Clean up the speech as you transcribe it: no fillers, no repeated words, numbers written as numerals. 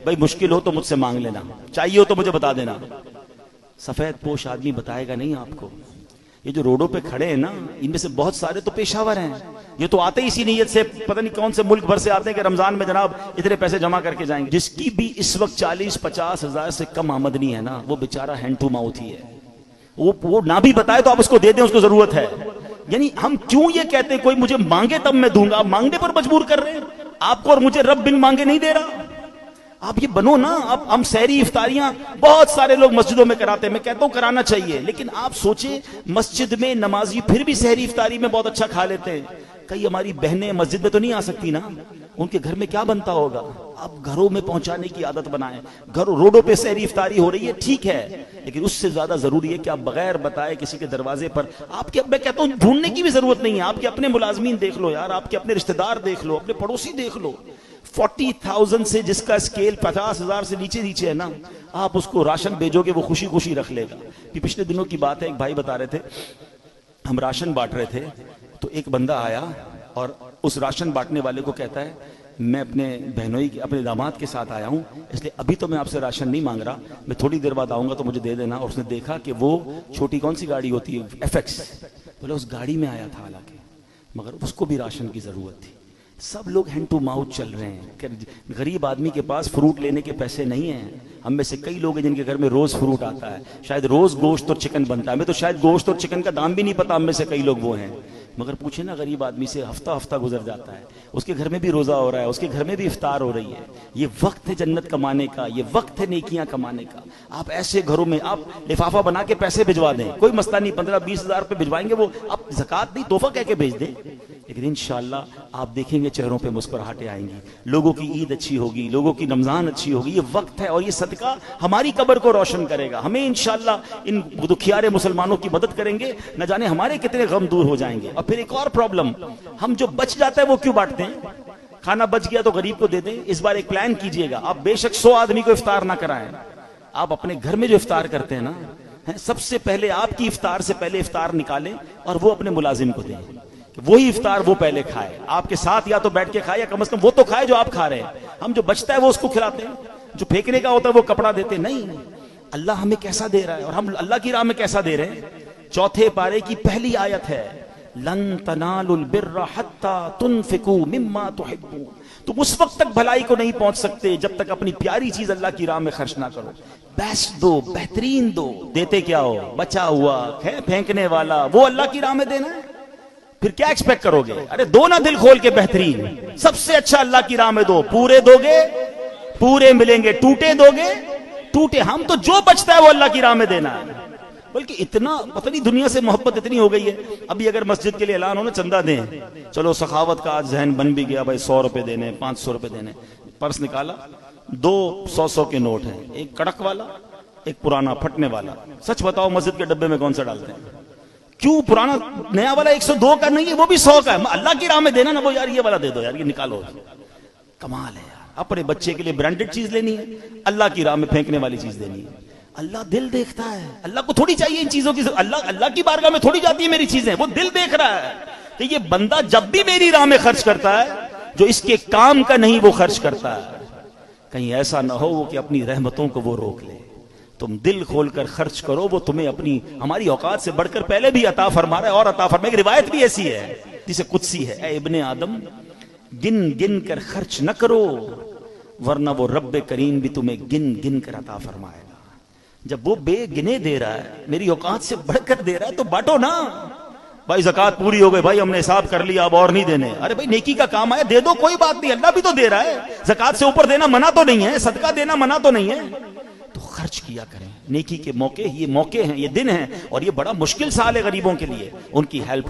بھائی مشکل ہو تو مجھ سے مانگ لینا، چاہیے ہو تو مجھے بتا دینا۔ سفید پوش آدمی بتائے گا نہیں آپ کو۔ یہ جو روڈوں پہ کھڑے ہیں نا، ان میں سے بہت سارے تو پیشہ ور ہیں، یہ تو آتے ہی اسی نیت سے، پتہ نہیں کون سے ملک بھر سے آتے ہیں کہ رمضان میں جناب اتنے پیسے جمع کر کے جائیں گے۔ جس کی بھی اس وقت 40-50 ہزار سے کم آمدنی ہے نا، وہ بیچارہ ہینڈ ٹو ماؤتھ ہی ہے۔ وہ نہ بھی بتائے تو آپ اس کو دے دیں، اس کو ضرورت ہے۔ یعنی ہم کیوں یہ کہتے ہیں کوئی مجھے مانگے تب میں دوں گا؟ آپ مانگنے پر مجبور کر رہے ہیں آپ کو، اور مجھے رب بن مانگے نہیں دے رہا۔ آپ یہ بنو نا۔ اب ہم سحری افطاریاں بہت سارے لوگ مسجدوں میں کراتے ہیں، میں کہتا ہوں کرانا چاہیے، لیکن آپ سوچیں مسجد میں نمازی پھر بھی سحری افطاری میں بہت اچھا کھا لیتے ہیں۔ کئی ہماری بہنیں مسجد میں تو نہیں آ سکتی نا، ان کے گھر میں کیا بنتا ہوگا؟ آپ گھروں میں پہنچانے کی عادت بنائیں۔ گھروں روڈوں پہ سحری افطاری ہو رہی ہے، ٹھیک ہے، لیکن اس سے زیادہ ضروری ہے کہ آپ بغیر بتائے کسی کے دروازے پر آپ کے، میں کہتا ہوں ڈھونڈنے کی بھی ضرورت نہیں ہے، آپ کے اپنے ملازمین دیکھ لو یار، آپ کے اپنے رشتہ دار دیکھ لو، اپنے پڑوسی دیکھ لو۔ 40,000 سے جس کا اسکیل 50,000 سے نیچے ہے نا، آپ اس کو راشن بھیجو گے وہ خوشی خوشی رکھ لے گا۔ پچھلے دنوں کی بات ہے، ایک بھائی بتا رہے تھے ہم راشن بانٹ رہے تھے، تو ایک بندہ آیا اور اس راشن بانٹنے والے کو کہتا ہے میں اپنے بہنوئی اپنے داماد کے ساتھ آیا ہوں، اس لیے ابھی تو میں آپ سے راشن نہیں مانگ رہا، میں تھوڑی دیر بعد آؤں گا تو مجھے دے دینا۔ اور اس نے دیکھا کہ وہ چھوٹی کون سی گاڑی ہوتی ہے، FX، بولے اس گاڑی میں آیا تھا حالانکہ، مگر اس کو بھی راشن کی ضرورت تھی۔ سب لوگ ہینڈ ٹو ماؤتھ چل رہے ہیں کہ غریب آدمی کے پاس فروٹ لینے کے پیسے نہیں ہیں۔ ہم میں سے کئی لوگ ہیں جن کے گھر میں روز فروٹ آتا ہے، شاید روز گوشت اور چکن بنتا ہے، ہمیں تو شاید گوشت اور چکن کا دام بھی نہیں پتا، ہم میں سے کئی لوگ وہ ہیں۔ مگر پوچھیں نا غریب آدمی سے، ہفتہ گزر جاتا ہے، اس کے گھر میں بھی روزہ ہو رہا ہے، اس کے گھر میں بھی افطار ہو رہی ہے۔ یہ وقت ہے جنت کمانے کا، یہ وقت ہے نیکیاں کمانے کا۔ آپ ایسے گھروں میں آپ لفافہ بنا کے پیسے بھجوا دیں، کوئی مسئلہ نہیں، 15-20 ہزار روپے بھجوائیں گے، وہ آپ زکوٰۃ نہیں تحفہ کہہ کے بھیج دیں، لیکن انشاءاللہ آپ دیکھیں گے چہروں پہ مسکراہٹیں آئیں گی، لوگوں کی عید اچھی ہوگی، لوگوں کی رمضان اچھی ہوگی۔ یہ وقت ہے اور یہ صدقہ ہماری قبر کو روشن کرے گا، ہمیں انشاءاللہ ان دکھیارے مسلمانوں کی مدد کریں گے، نہ جانے ہمارے کتنے غم دور ہو جائیں گے۔ اور پھر ایک اور پرابلم، ہم جو بچ جاتا ہے وہ کیوں بانٹتے ہیں؟ کھانا بچ گیا تو غریب کو دے دیں۔ اس بار ایک پلان کیجئے گا، آپ بے شک 100 آدمی کو افطار نہ کرائیں، آپ اپنے گھر میں جو افطار کرتے ہیں نا، سب سے پہلے آپ کی افطار سے پہلے افطار نکالیں اور وہ اپنے ملازم کو دیں، وہی افطار وہ پہلے کھائے، آپ کے ساتھ یا تو بیٹھ کے کھائے یا کم از کم وہ تو کھائے جو آپ کھا رہے ہیں۔ ہم جو بچتا ہے وہ اس کو کھلاتے ہیں، جو پھینکنے کا ہوتا ہے وہ کپڑا دیتے نہیں۔ اللہ ہمیں کیسا دے رہا ہے اور ہم اللہ کی راہ میں کیسا دے رہے ہیں۔ 4 پارے کی پہلی آیت ہے لن تنالوا البر حتى تنفقوا مما تحبون، تم اس وقت تک بھلائی کو نہیں پہنچ سکتے جب تک اپنی پیاری چیز اللہ کی راہ میں خرچ نہ کرو۔ بیسٹ دو، بہترین دو، دیتے کیا ہو؟ بچا ہوا ہے پھینکنے والا، وہ اللہ کی راہ میں دینا ہے، پھر کیا ایکسپیکٹ کرو گے؟ ارے دو نا دل کھول کے بہترین، سب سے اچھا اللہ کی راہ میں دو، پورے دو گے پورے ملیں گے، ٹوٹے دو گے ٹوٹے۔ ہم تو جو بچتا ہے وہ اللہ کی راہ میں دینا ہے، بلکہ اتنا پتہ نہیں دنیا سے محبت اتنی ہو گئی ہے۔ ابھی اگر مسجد کے لیے اعلان ہو نا چندہ دیں، چلو سخاوت کا آج ذہن بن بھی گیا، بھائی 100 روپے دینے، 500 روپے دینے، پرس نکالا، 2 100 کے نوٹ ہیں، ایک کڑک والا ایک پرانا پھٹنے والا۔ سچ بتاؤ مسجد کے ڈبے میں کون سا ڈالتے ہیں؟ کیوں پرانا؟ نیا والا 102 کا نہیں ہے، وہ بھی 100 کا ہے، اللہ کی راہ میں دینا نا، وہ یار یہ والا دے دو یار، یہ نکالو۔ کمال ہے یار، اپنے بچے کے لیے برانڈڈ چیز لینی ہے، اللہ کی راہ میں پھینکنے والی چیز لینی ہے۔ اللہ دل دیکھتا ہے، اللہ کو تھوڑی چاہیے ان چیزوں کی، اللہ کی بارگاہ میں تھوڑی جاتی ہے میری چیزیں، وہ دل دیکھ رہا ہے کہ یہ بندہ جب بھی میری راہ میں خرچ کرتا ہے جو اس کے کام کا نہیں وہ خرچ کرتا ہے، کہیں ایسا نہ ہو وہ کہ اپنی رحمتوں کو وہ روک لے۔ تم دل کھول کر خرچ کرو، وہ تمہیں اپنی ہماری اوقات سے بڑھ کر پہلے بھی عطا فرما رہا ہے اور عطا فرما۔ ایک روایت بھی ایسی ہے جسے قدسی ہے، اے ابن آدم گن گن کر خرچ نہ کرو ورنہ وہ رب کریم بھی تمہیں گن گن کر عطا فرمائے گا۔ جب وہ بے گنے دے رہا ہے، میری اوقات سے بڑھ کر دے رہا ہے، تو بانٹو نا۔ بھائی زکوٰۃ پوری ہو گئی، بھائی ہم نے حساب کر لیا اب اور نہیں دینے، ارے بھائی نیکی کا کام آیا دے دو، کوئی بات نہیں، اللہ بھی تو دے رہا ہے، زکوٰۃ سے اوپر دینا منع تو نہیں ہے، صدقہ دینا منع تو نہیں ہے، تو خرچ کیا کریں۔ نیکی کے موقع، یہ موقع ہیں، یہ دن ہیں، اور یہ بڑا مشکل سال ہے غریبوں کے لیے، ان کی ہیلپ